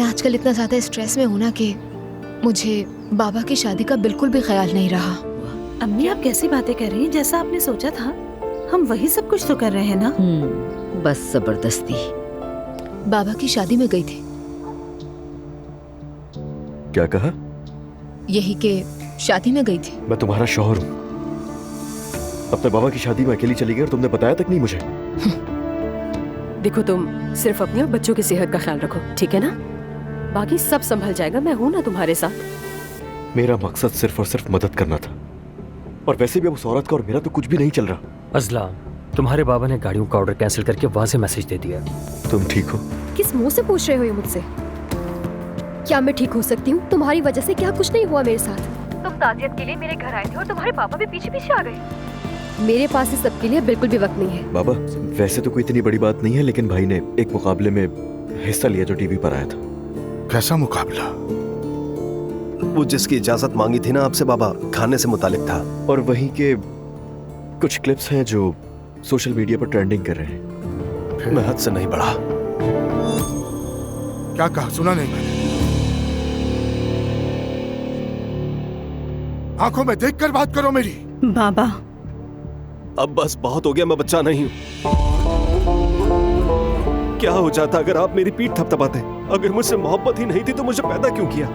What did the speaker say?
आजकल इतना ज्यादा स्ट्रेस में हूं ना कि मुझे बाबा की शादी का बिल्कुल भी ख्याल नहीं रहा। अम्मी आप कैसी बातें कर रही हैं? जैसा आपने सोचा था हम वही सब कुछ तो कर रहे हैं ना। बस जबरदस्ती। बाबा की शादी में गई थी। क्या कहा? यही के शादी में गई थी। मैं तुम्हारा शौहर हूँ। अपने बाबा की शादी में अकेली चली गई और तुमने बताया तक नहीं मुझे। देखो तुम सिर्फ अपनी और बच्चों की सेहत का ख्याल रखो, ठीक है ना? बाकी सब संभल जाएगा, मैं हूं ना तुम्हारे साथ। मेरा मकसद सिर्फ और सिर्फ मदद करना था, और वैसे भी अब उस औरत का और मेरा तो कुछ भी नहीं चल रहा। अजला, तुम्हारे बाबा ने गाड़ियों का ऑर्डर कैंसिल करके वाज़ेह मैसेज दे दिया। तुम ठीक हो? किस मुंह से पूछ रहे हो ये मुझसे? क्या मैं ठीक हो सकती हूँ? तुम्हारी वजह से क्या कुछ नहीं हुआ मेरे साथ? तुम ताजियत के लिए मेरे घर आए थे और तुम्हारे पापा भी पीछे पीछे आ गए। मेरे पास इस सब के लिए बिल्कुल भी वक्त नहीं है। बाबा, वैसे तो कोई इतनी बड़ी बात नहीं है, लेकिन भाई ने एक मुकाबले में हिस्सा लिया जो टीवी पर आया था। कैसा मुकाबला? वो जिसकी इजाजत मांगी थी ना आपसे बाबा, खाने से मुतालिक था। और वहीं के कुछ क्लिप्स हैं जो सोशल मीडिया पर ट्रेंडिंग कर रहे हैं। मैं हद से नहीं बढ़ा। क्या कहा? सुना नहीं मैंने। आंखों में देखकर बात करो मेरी। बाबा अब बस बहुत हो गया, मैं बच्चा नहीं हूँ। क्या हो जाता अगर आप मेरी पीठ थपथपाते? अगर मुझसे मोहब्बत ही नहीं थी तो मुझे पैदा क्यों किया?